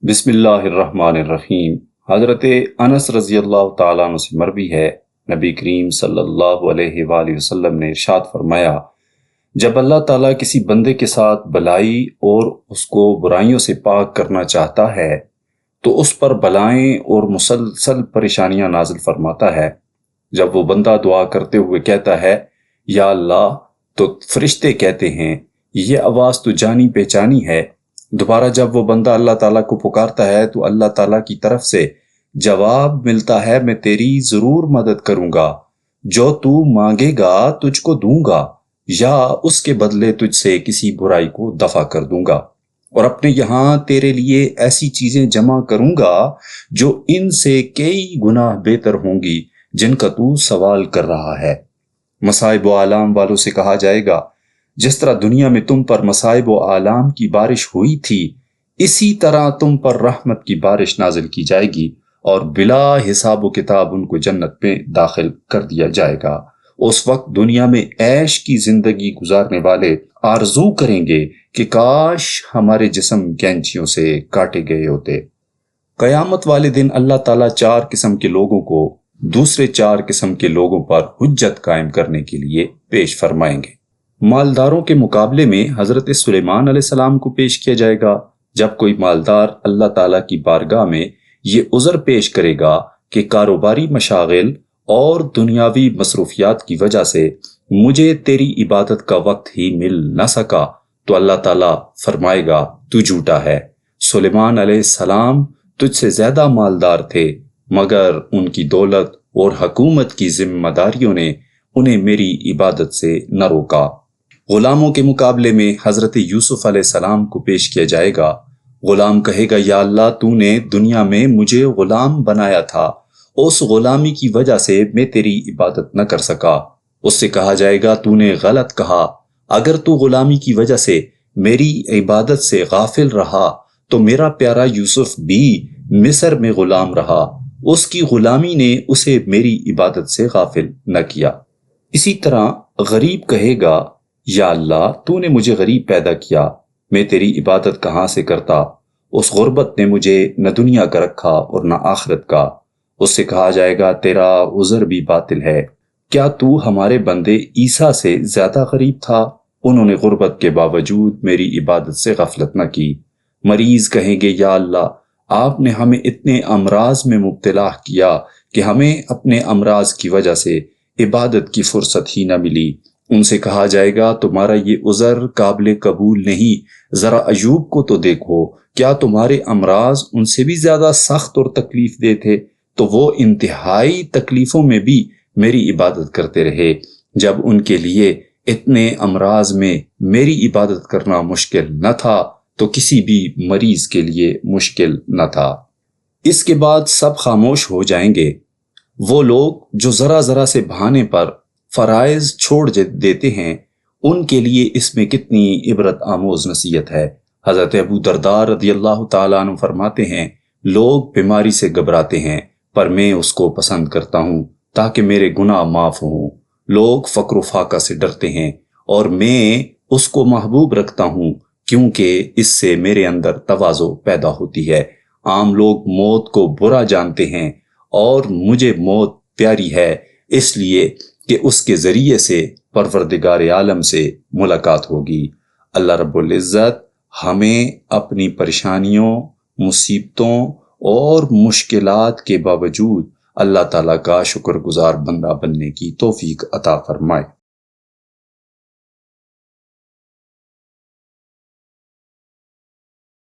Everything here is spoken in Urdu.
بسم اللہ الرحمن الرحیم۔ حضرت انس رضی اللہ تعالیٰ عنہ سے مروی ہے، نبی کریم صلی اللہ علیہ وآلہ وسلم نے ارشاد فرمایا، جب اللہ تعالیٰ کسی بندے کے ساتھ بلائی اور اس کو برائیوں سے پاک کرنا چاہتا ہے تو اس پر بلائیں اور مسلسل پریشانیاں نازل فرماتا ہے۔ جب وہ بندہ دعا کرتے ہوئے کہتا ہے یا اللہ، تو فرشتے کہتے ہیں یہ آواز تو جانی پہچانی ہے۔ دوبارہ جب وہ بندہ اللہ تعالیٰ کو پکارتا ہے تو اللہ تعالیٰ کی طرف سے جواب ملتا ہے، میں تیری ضرور مدد کروں گا، جو تو مانگے گا تجھ کو دوں گا، یا اس کے بدلے تجھ سے کسی برائی کو دفع کر دوں گا، اور اپنے یہاں تیرے لیے ایسی چیزیں جمع کروں گا جو ان سے کئی گناہ بہتر ہوں گی جن کا تو سوال کر رہا ہے۔ مصائب و آلام والوں سے کہا جائے گا، جس طرح دنیا میں تم پر مصائب و آلام کی بارش ہوئی تھی، اسی طرح تم پر رحمت کی بارش نازل کی جائے گی، اور بلا حساب و کتاب ان کو جنت میں داخل کر دیا جائے گا۔ اس وقت دنیا میں عیش کی زندگی گزارنے والے آرزو کریں گے کہ کاش ہمارے جسم کینچیوں سے کاٹے گئے ہوتے۔ قیامت والے دن اللہ تعالیٰ 4 قسم کے لوگوں کو دوسرے 4 قسم کے لوگوں پر حجت قائم کرنے کے لیے پیش فرمائیں گے۔ مالداروں کے مقابلے میں حضرت سلیمان علیہ السلام کو پیش کیا جائے گا۔ جب کوئی مالدار اللہ تعالیٰ کی بارگاہ میں یہ عذر پیش کرے گا کہ کاروباری مشاغل اور دنیاوی مصروفیات کی وجہ سے مجھے تیری عبادت کا وقت ہی مل نہ سکا، تو اللہ تعالیٰ فرمائے گا تو جھوٹا ہے، سلیمان علیہ السلام تجھ سے زیادہ مالدار تھے، مگر ان کی دولت اور حکومت کی ذمہ داریوں نے انہیں میری عبادت سے نہ روکا۔ غلاموں کے مقابلے میں حضرت یوسف علیہ السلام کو پیش کیا جائے گا۔ غلام کہے گا یا اللہ، تو نے دنیا میں مجھے غلام بنایا تھا، اس غلامی کی وجہ سے میں تیری عبادت نہ کر سکا۔ اس سے کہا جائے گا تو نے غلط کہا، اگر تو غلامی کی وجہ سے میری عبادت سے غافل رہا تو میرا پیارا یوسف بھی مصر میں غلام رہا، اس کی غلامی نے اسے میری عبادت سے غافل نہ کیا۔ اسی طرح غریب کہے گا یا اللہ، تو نے مجھے غریب پیدا کیا، میں تیری عبادت کہاں سے کرتا، اس غربت نے مجھے نہ دنیا کا رکھا اور نہ آخرت کا۔ اس سے کہا جائے گا تیرا عذر بھی باطل ہے، کیا تو ہمارے بندے عیسیٰ سے زیادہ غریب تھا؟ انہوں نے غربت کے باوجود میری عبادت سے غفلت نہ کی۔ مریض کہیں گے یا اللہ، آپ نے ہمیں اتنے امراض میں مبتلا کیا کہ ہمیں اپنے امراض کی وجہ سے عبادت کی فرصت ہی نہ ملی۔ ان سے کہا جائے گا تمہارا یہ عذر قابل قبول نہیں، ذرا ایوب کو تو دیکھو، کیا تمہارے امراض ان سے بھی زیادہ سخت اور تکلیف دہ تھے؟ تو وہ انتہائی تکلیفوں میں بھی میری عبادت کرتے رہے، جب ان کے لیے اتنے امراض میں میری عبادت کرنا مشکل نہ تھا تو کسی بھی مریض کے لیے مشکل نہ تھا۔ اس کے بعد سب خاموش ہو جائیں گے۔ وہ لوگ جو ذرا ذرا سے بہانے پر فرائض چھوڑ دیتے ہیں، ان کے لیے اس میں کتنی عبرت آموز نصیحت ہے۔ حضرت ابو درداء رضی اللہ تعالیٰ عنہ فرماتے ہیں، لوگ بیماری سے گھبراتے ہیں پر میں اس کو پسند کرتا ہوں تاکہ میرے گناہ معاف ہوں۔ لوگ فقر و فاقہ سے ڈرتے ہیں اور میں اس کو محبوب رکھتا ہوں کیونکہ اس سے میرے اندر تواضع پیدا ہوتی ہے۔ عام لوگ موت کو برا جانتے ہیں اور مجھے موت پیاری ہے، اس لیے کہ اس کے ذریعے سے پروردگار عالم سے ملاقات ہوگی۔ اللہ رب العزت ہمیں اپنی پریشانیوں، مصیبتوں اور مشکلات کے باوجود اللہ تعالیٰ کا شکر گزار بندہ بننے کی توفیق عطا فرمائے۔